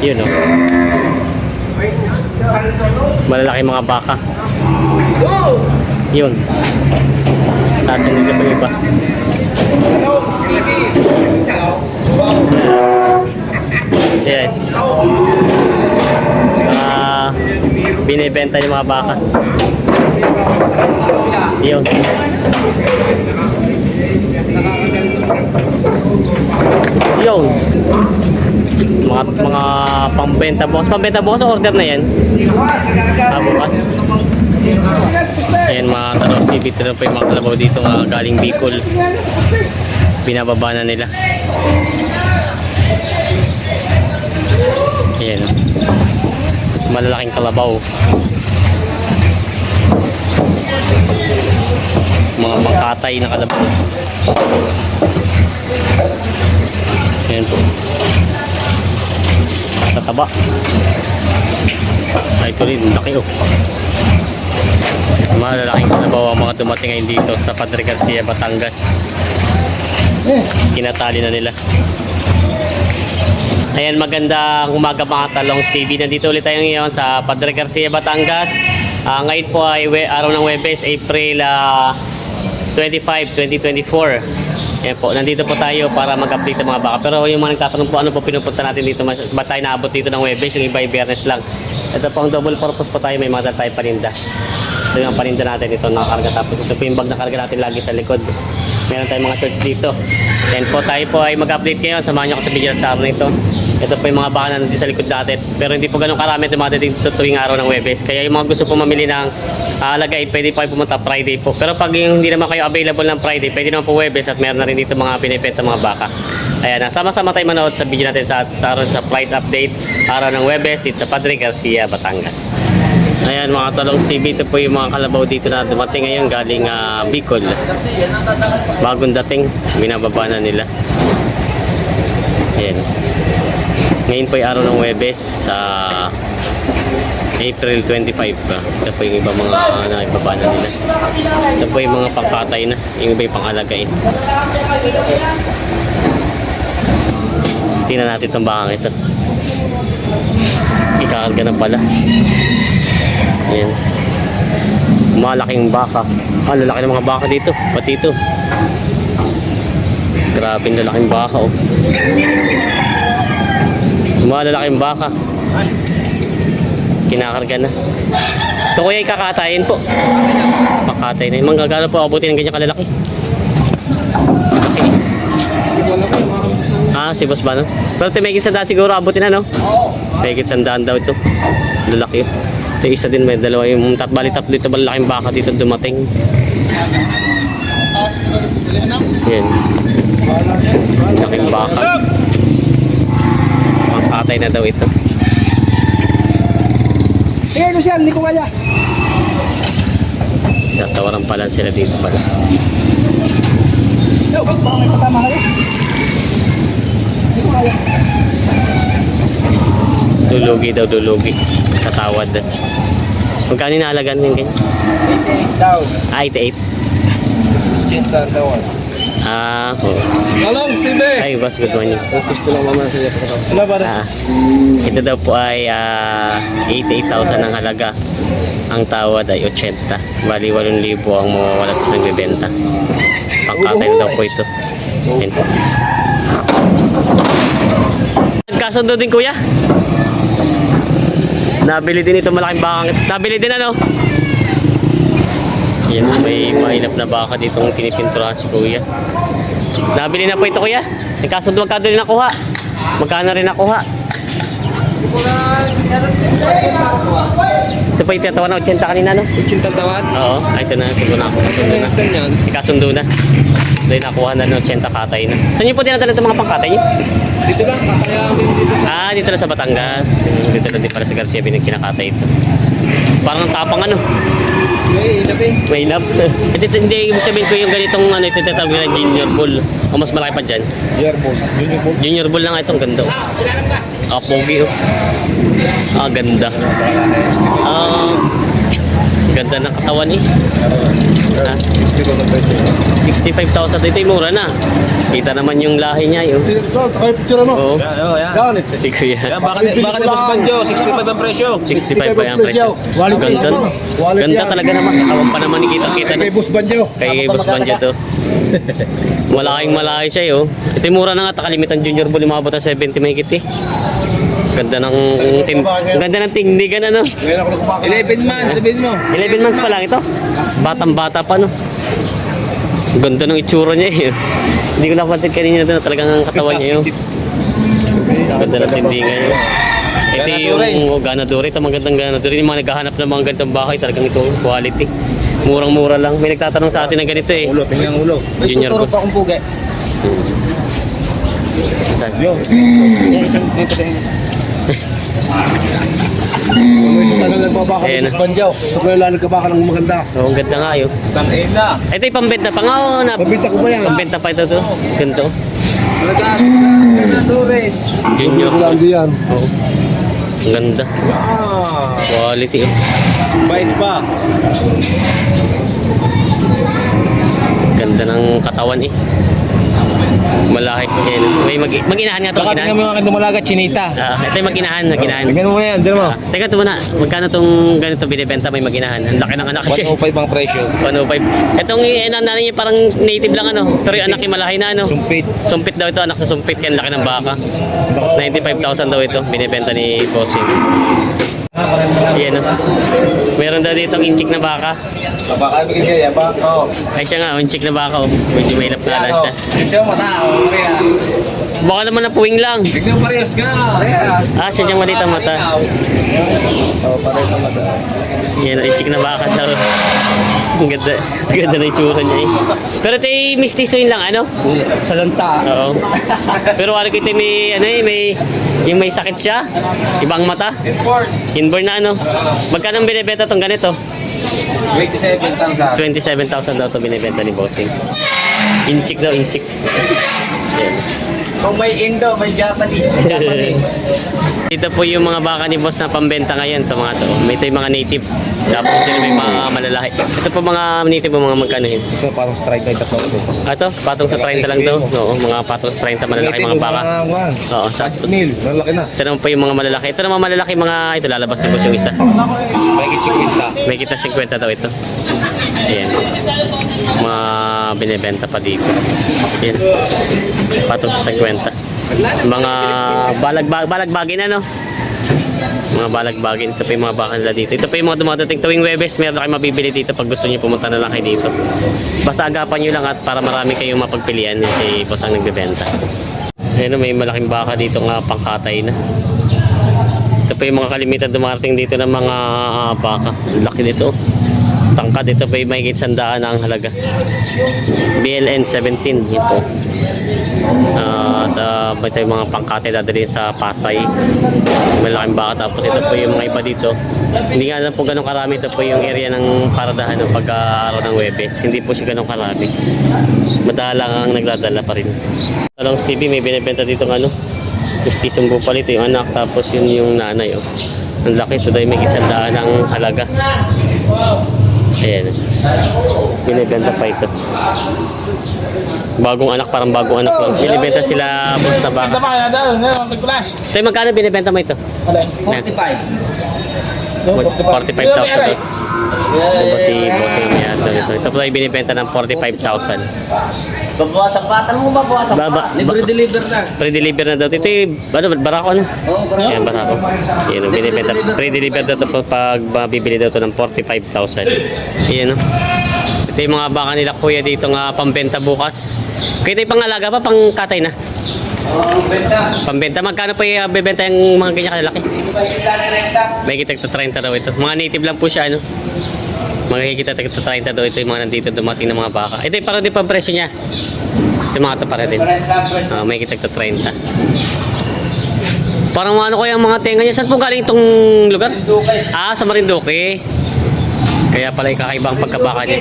Yun o. Malalaki mga baka. Yun. Tasan nila pa iba. Yan. Binibenta yung mga baka. Yun. Yun. Mga pambenta bukas. Pambenta bukas order na yan. Bukas. Ayan mga Taros TV. Ito na po yung mga kalabaw dito galing Bicol. Binababa na nila. Ayan. Malalaking kalabaw. Mga pangkatay na kalabaw. Ayan po. Tataba. Ay, ito rin. Laki oh. Malalaking kalabaw ang mga dumating ngayon dito sa Padre Garcia, Batangas. Kinatali na nila. Ayan, magandang umaga mga Talongs TV. Nandito ulit tayo ngayon sa Padre Garcia, Batangas. Ngayon po ay araw ng Huwebes, April 25, 2024. Ayan po, nandito po tayo para mag-update ng mga baka. Pero yung mga nagtatanong po, ano po pinupunta natin dito? Ba't tayo naabot dito ng Huwebes? Yung iba ay Biyernes lang. Ito po ang double purpose po tayo. May mga tayo paninda. Ito yung paninda natin. Ito nakakarga. Tapos ito po yung bag na karga natin lagi sa likod. Meron tayong mga shorts dito. Yan po, tayo po ay mag-update ngayon. Samahan nyo ako sa video at sa araw nito. Ito po yung mga baka na nandito sa likod natin. Pero hindi po ganun karami ito mga dito tuwing araw ng Huwebes. Kaya yung mga gusto po mamili ng alagain, pwede po kayo pumunta Friday po. Pero pag hindi naman kayo available ng Friday, pwede naman po Huwebes at meron na rin dito mga binibenta mga baka. Ayan, sama-sama tayo manood sa video natin sa araw sa price update. Araw ng Huwebes dito sa Padre Garcia, Batangas. Ayan mga Talongs TV, ito po yung mga kalabaw dito na dumating ngayon galing Bicol. Bagong dating, binababa na nila. Ayan. Ngayon po yung araw ng Huwebes sa April 25. Ito po yung iba mga naibaba na nila. Ito po yung mga pangkatay na, yung iba yung pangalagay. Tingnan natin itong bakang ito. Ikakarga na pala. Ayan. Malaking baka. Lalaki ng mga baka dito. Pati ito. Grabe yung lalaking baka oh. Malalaking baka. Kinakarga na. Ito kuya ikakatayin po. Makatay na. Manggagano po abutin ng ganyan kalalaki. Si boss ba no? Pero may sandaan siguro abutin na no? May sandaan daw ito. Lalaki. Ito isa din may dalawa yung balitap dito malaking baka dito dumating. Yan. Laking baka. Makatay na daw ito. Eh, Lucian, hindi ko kaya. Tatawaran pala sila dito pala. Yo, baka may patama kayo. Hindi ko kaya. Dulugi daw, dulugi. Katawad. Magkano inaalagan yung ganyan? 88 daw. 88. Cinta daw. Oo. Talongs TV! Ay, boss, good morning. Gusto lang mama sa iyo. Sila ba rin? Ito daw po ay 88,000 ang halaga. Ang tawad ay 80. Bali 8,000 ang mawawalat sa nagbebenta. Pangkatay na daw po ito. Yan po. Nagkasundo din kuya. Nabili din ito malaking bakang. Nabili din ano? Yan, may mailap na baka ditong pinipinturahan si kuya. Nabili na po ito kuya. Nagkasundo magkano rin nakuha. Magkano rin nakuha. Ito pa yung tinatawan na 80 kanina no? 80 tawad? Oo, ito na siguro na ako. Kasundo na. Ikasundo na. Ito yung nakuha na 80 katay na. Saan nyo po dinadala itong mga pangkatay nyo? Dito lang, kakayawin dito sa... Dito lang sa Batangas. Dito lang din para sa Garcia kinakatay ito. Parang tapang ano. May ilap eh. May love. Hindi ibig sabihin ko yung ganitong ito tinatawag nila junior bull. O mas malaki pa dyan. Yearball. Junior Junior bull lang itong ganda. Pogi oh. Ganda. Ganda ng katawan eh. Ha? 60 ko ng presyo. 65,000 ito yung mura na. Kita naman yung lahi niya yun. Kaya picture mo. Oo. Yan. Yan. Si Kuya. Bakit ni Boss Banjo? 65 ang presyo. 65 pa yung presyo. Quality Ganda. yan. Quality Ganda yan. talaga naman. Katawan pa naman kita-kita na. Kay Boss Banjo. Kay Boss Banja to. Malaking malaki siya yo. Ito yung mura na nga. Takalimitan Junior Bull. Umabot na 70 may kiti. Ganda ng ganda ng tingnigan ano. Ngayon ako nagpapakala. 11 months, sabihin mo. 11 months pa lang ito. Batang-bata pa no. Ganda ng itsura niya eh. Hindi ko napansin kanina na talagang ang katawan niya yun. Ganda ng tindingan niya. Ito yung ganadore. Ito magandang ganadore. Yung mga naghahanap ng mga ganitong bahay talagang ito quality. Murang-mura lang. May nagtatanong sa atin ng ganito eh. Ulo, tingnan ang ulo. Junior Tuturo Bull. pa akong pugi. Saan? Yo. Yan, itong may puti. May tagal nagbabaka Ayan ng na. Boss Banjo. Pagka lang nagbabaka ng maganda. Oo, ang ganda nga yun. Tangin na. Ito yung pambenta pa nga. Oh, na, Pabinta ko ba yan? pambenta pa ito to. Ganito. Talaga. Ganadore. Junior. Lang diyan. Oo. Ang ganda. Ah. Quality. Oh. Bait pa. Ganda ng katawan eh. Malaki. Yan. May mag-inahan nga ito. Saka tingnan mo yung aking dumalaga, chinita. Ito yung mag-inahan. Mag-inahan. Tingnan mo yan, tingnan mo. Teka ito muna. Magkano itong ganito binibenta may mag-inahan? Ang laki ng anak eh. 105 ang presyo. 105. Itong nanay niya parang native lang ano. Pero yung anak niya malahi na ano. Sumpit. Sumpit daw ito. Anak sa sumpit. Kaya ang laki ng baka. 95,000 daw ito. Binibenta ni Bossing. Ayan o. Meron daw dito ang inchik na baka. Baka bigyan niya, ba? Oo. Ay siya nga, inchik na baka o. Medyo mahilap nga lang siya. Tignan mo, tao. Parehas. Baka naman na puwing lang. Tignan mo, parehas nga. Parehas. Ah, siya diyang maliit ang mata. Oo, parehas ang mata. Yan, inchik na baka daw. Ang ganda. Ang ganda na itsura niya eh. Pero ito ay mistiso yun lang ano? Sa lanta. Oo. Pero ano ito may, ano eh, may, yung may sakit siya. Ibang mata. Import. Inborn na ano. Magkano ang binibenta tong ganito? 27,000. 27,000 daw ito binibenta ni Bossing. Inchik daw, inchik. Yan. Kung may Indo, may Japanese. Japanese. Ito po yung mga baka ni Boss na pambenta ngayon sa mga to. May ito yung mga native. Tapos sila may mga malalaki. Ito po mga native mga magkano yun. Ito parang strike ay tatlo. Ito, patong sa 30 lang daw. Oo, mga patong sa 30 malalaki mga baka. Oo, tapos Mil, malaki na. ito naman po yung mga malalaki. Ito naman malalaki mga, ito lalabas ni Boss yung isa. May kitchikwinta. May kita 50 daw ito. Ayan. Mga binibenta pa dito. Ayan. Patong sa 50. Mga balagbagin na no? Mga balagbagin. Ito pa yung mga baka nila dito. Ito pa yung mga dumadating tuwing Webes. Meron na kayo mabibili dito pag gusto nyo pumunta na lang kayo dito. Basta agapan nyo lang at para marami kayong mapagpilian. Si Boss ang nagbebenta. Ayan, may malaking baka dito nga pangkatay na. Ito pa yung mga kalimitan dumarating dito ng mga baka. Laki dito. Tangkad ito pa yung mahigit 100 na ang halaga. BLN 17 ito. At may tayong mga pangkate dadali sa Pasay. Malaking baka. Tapos ito po yung mga iba dito. Hindi nga alam po ganun karami. Ito po yung area ng paradahan ng pagka-araw ng Webes. Hindi po siya ganun karami. Madalang ang nagdadala pa rin. Talong TV may binibenta dito ng ano. Justisong Bupal ito yung anak. Tapos yun yung nanay. Oh. Ang laki ito dahil may gitsandaan ng halaga. Ayan. Binibenta pa ito. Bagong anak, parang bagong anak lang. Binibenta sila boss na baka. Tayo magkano binibenta mo ito? 45. 45,000 ito. Ito ba si boss yung may ano ito? Ito po tayo binibenta ng 45,000. Babawasan pa. Tanong mo babawasan pa. Baba. Libre deliver na. Pre-deliver na daw. Ito yung, ano, barako ano? Oo, bro. Ayan, barako. Ayan, binibenta. Pre-deliver daw ito pag mabibili daw ito ng 45,000. Ayan, no? Ito yung mga baka nila kuya dito nga pambenta bukas. Kaya ito yung pangalaga pa, pang katay na. Pambenta. Magkano po yung bebenta yung mga ganyan kalalaki? May kita 30 daw ito. Mga native lang po siya, ano? Makikita 30 daw ito yung mga nandito dumating ng mga baka. Ito yung parang di pa presyo niya. Ito yung mga ito para din. May kita 30. Parang ano ko yung mga tenga niya. Saan po galing itong lugar? Ah, sa Marinduque. Kaya pala kakaibang pagkabaka niya.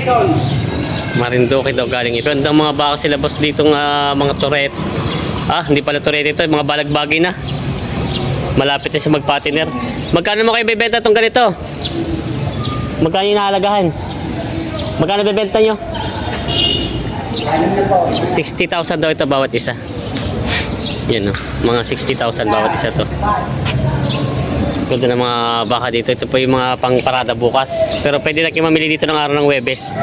Marinduque daw galing ito. Ang mga baka sila boss dito mga turret. Ah, hindi pala turret ito. Mga balagbagi na. Malapit na siya magpatiner. Magkano mo kayo bebenta itong ganito? Magkano yung nahalagahan? Magkano bebenta nyo? 60,000 daw ito bawat isa. Yan o, mga 60,000 bawat isa to. Ganda ng mga baka dito. Ito po yung mga pangparada bukas. Pero pwede na kayo mamili dito ng araw ng Webes.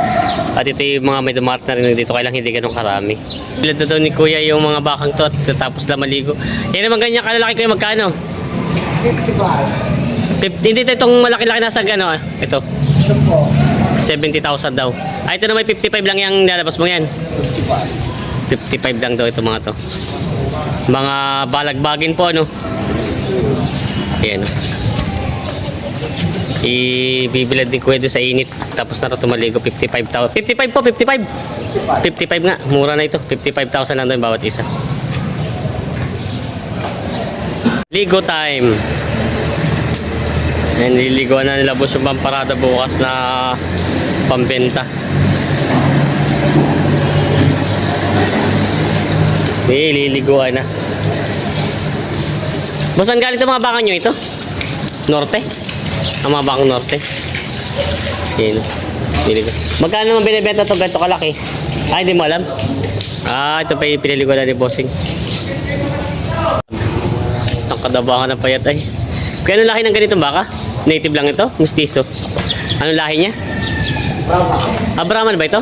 At ito yung mga may dumart na rin dito. Kailang hindi ganun karami. Bilad na daw ni Kuya yung mga bakang to at tapos lang maligo. Yan naman ganyan kalalaki kayo magkano? 50, hindi itong malaki-laki nasa gano ah. Ito. 70,000 daw. Ah, ito na may 55 lang yung lalabas mo yan. 55 lang daw ito mga to. Mga balagbagin po ano. Ayan. Ibibilad din ko ito sa init. Tapos na ito tumaligo 55,000. 55 po, 55. 55 nga. Mura na ito. 55,000 lang daw yung bawat isa. Ligo time. Ayan, nililiguan na nila boss yung pamparada bukas na pambenta. Nililiguan na. Boss, ang galit ang mga baka nyo ito? Norte? Ang mga bakang norte? Yan. Magkano naman binibenta ito? Ganito kalaki? Ay, hindi mo alam? Ah, ito pa yung piniliguan na ni Bossing. Ang kadabangan ng payat ay. Kaya anong lahi ng ganitong baka? Native lang ito? Mestizo? Anong lahi niya? Ah, Brahman ba ito?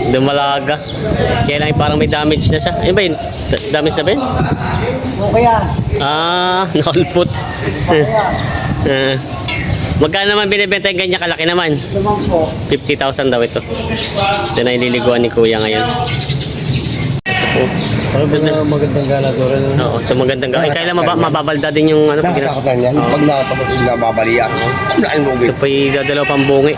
Dumalaga. Kaya lang parang may damage na siya. Ayun ba yun? Damage na ba yun? Okay yan. Ah, nakulpot. Magkano naman binibenta yung ganyan kalaki naman? Limang po. 50,000 daw ito. Ito na ililiguan ni Kuya ngayon. Magandang galadora na. Oo, ito magandang gawin. Kailan mababalda din yung ano? Nakakatakan yan. Oo. Pag nakapagod na babalian. Wala mo Ito po yung dadalaw pang bungi.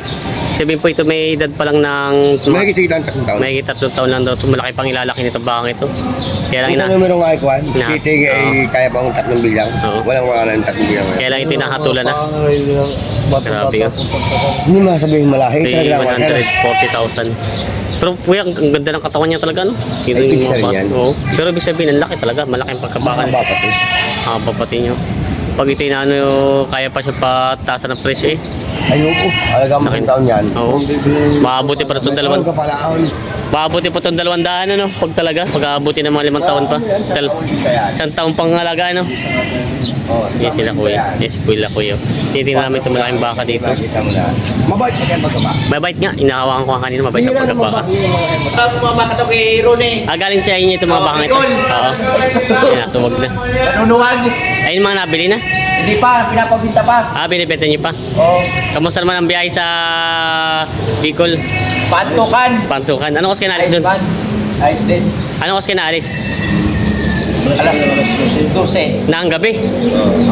Sabihin po ito may edad pa lang ng... May kita ang 3 taon. May 3 taon lang daw. Ito malaki pang ilalaki nito bakang ito. Kaya lang Isang numero nga ikuan. Na- Kiting ay kaya pang 3 bilang. Oo. Walang 3 bilang. Kaya lang ito nakatulan na. Grabe yun. Hindi masabihin malaki. Ito Talaga 140,000. Pero kuya, ang ganda ng katawan niya talaga, no? Ito Ay, yung picture mga yan. Oo. Pero ibig sabihin, ang laki talaga. Malaking pagkabakan. Bapat eh. Pati nyo. Pag ito yung ano, kaya pa siya pataasan ng presyo eh. Ayoko. Alaga mo Laki. taon yan. Oo. Maabuti pa itong dalawang... Kapalaon. Maabuti pa itong 200 ano, pag talaga. Pag-aabuti ng mga 5 taon pa. Isang taon pang alaga, ano? Yan sila kuya. Yan si Kuya Kuya. Titingnan namin itong malaking baka dito. Kita mo na. Mabait pa yan magkaba. Mabait nga. Inahawakan ko nga kanina. Mabait ang pagkabaka. Bumabaka to kay Rune. Galing sa inyo itong mga baka ito. Oo. Yan, so wag na. Nanunuwag. Ayun mga nabili na. Hindi pa, pinapabinta pa. Binibenta niyo pa. Oh, Kamusta naman ang biyahe sa Bicol? pantukan. Pantukan. Ano kasi kinalis doon? Ayos din. Ano kasi kinalis? Alas 12. Na ang gabi.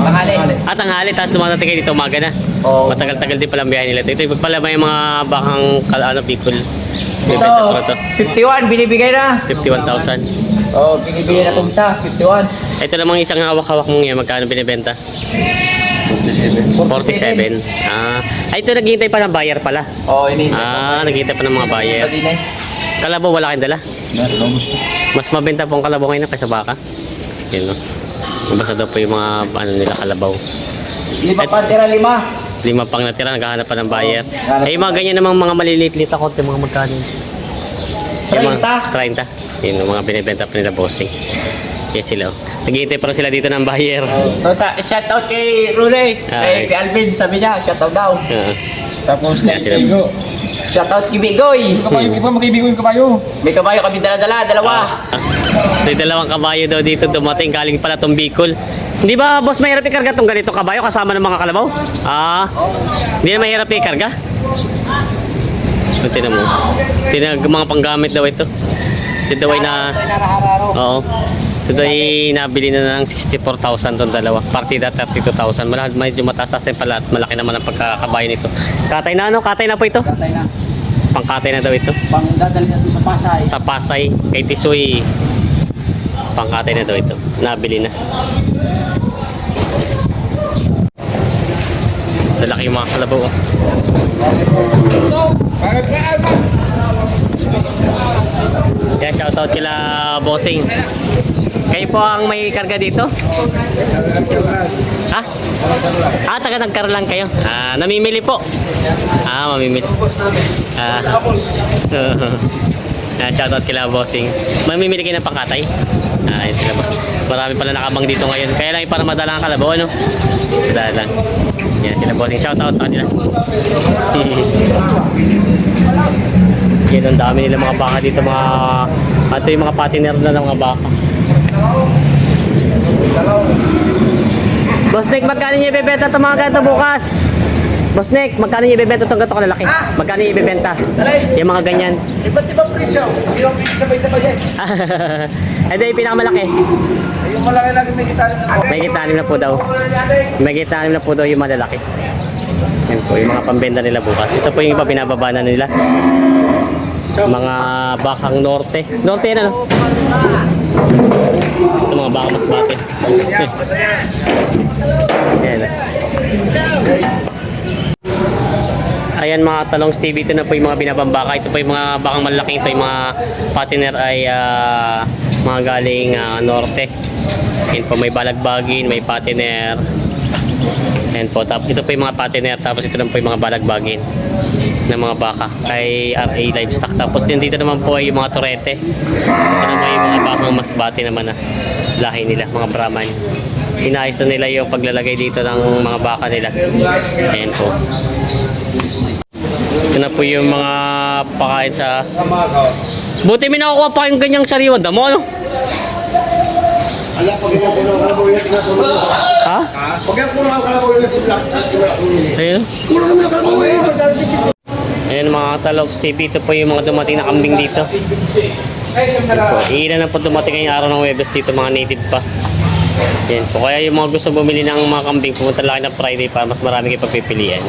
Tanghali. At tanghali, tapos dumadating kayo dito umaga na. Oo. Matagal-tagal din pala ang biyahe nila. Ito yung pala may mga bakang Bicol. Ito, Bibenta ko na to. 51, binibigay na. 51,000. Oh, binibigay na itong isa, 51. Ito namang isang hawak-hawak mong yan. Magkano binibenta? 47. Ito naghihintay pa ng buyer pala. Oh, ini. Naghihintay pa ng mga buyer. Pati na eh. Kalabaw wala kayong dala? Mas mabenta po ang kalabaw ngayon kaysa baka. Yun no. Mabasa daw po yung mga ano nila kalabaw. 5 pa, tira 5. 5 pang natira, naghahanap pa ng buyer. Hanap Yung mga ganyan namang mga maliliit-liit ako, yung mga magkano. Yung mga 30. Yun, yung mga binibenta pa nila bossing. Yes sila. Oh. Naghihintay pa rin sila dito ng buyer. So, shoutout kay Rune. Kay Alvin, sabi niya, shoutout daw. Tapos Yes sila. shoutout kay Bigoy. Iba magkaibigan yung kabayo. May kabayo kami dala-dala, dalawa. May dalawang kabayo daw dito dumating galing pala tong Bicol. Hindi ba boss mahirap ikarga tong ganito kabayo kasama ng mga kalabaw? Hindi na mahirap ikarga? Ito mo. Mga panggamit daw ito. Ito daw ay na... Oo. Ito ay nabili na ng 64,000 tong dalawa. Partida 32,000. Medyo mataas-taas din pala at malaki naman ang pagkakabayo nito. Katay na ano? Katay na po ito? Katay na. Pangkatay na daw ito. Pang dadali na doon sa Pasay. Sa Pasay, kay Tisoy. Pangkatay na daw ito. Nabili na. Lalaki yung mga kalabaw. Oh. Kaya shoutout kila Bossing. Kayo po ang may karga dito? Ha? Taga Nagkarolan kayo. Namimili po. Mamimili. Shoutout kila Bossing. Mamimili kayo ng pangkatay? Yun sila po. Marami pala nakabang dito ngayon. Kaya lang para madala ang kalabaw, ano? Dahil lang. Yan sila Bossing. Shoutout sa kanila. Yan, ang dami nila mga baka dito. Ito yung mga patiner na ng mga baka. Boss Nick, magkano niya ibebenta itong mga ganito bukas? Boss Nick, magkano niya ibebenta itong ganito kalalaki? Magkano niya ibebenta? Yung mga ganyan. Iba't ibang presyo. Yung sabay-sabay yan. Ito yung pinakamalaki. Yung malaki lagi may gitarin na. May gitanim na po daw. May gitanim na po daw yung malalaki. Yan po, yung mga pambenta nila bukas. Ito po yung iba binababa na nila. Mga bakang norte. Norte yan, ano? Ito mga bakang masbate. Yan. Ayan mga talong Stevie, ito na po yung mga binabambaka. Ito po yung mga bakang malaki. Ito yung mga patiner ay mga galing norte. Yan po, may balagbagin, may patiner. Ayan po, tapos ito po yung mga patiner. Tapos ito naman po yung mga balagbagin ng mga baka kay RA Livestock. Tapos din dito naman po ay yung mga torete. Ito naman yung mga bakang masbate naman na lahi nila, mga Brahman. Inayos na nila yung paglalagay dito ng mga baka nila. Ayan po. Ito na po yung mga pakain sa... Buti may nakakuha pa yung ganyang sariwa. Damo, ano? Ha? Ayun. Ayun mga Talogs TV, ito po yung mga dumating na kambing dito. Ilan na po dumating ngayong araw ng Webes dito, mga native pa. Yan po. Kaya yung mga gusto bumili ng mga kambing, pumunta lang ng Friday para mas marami kayo pagpipilian.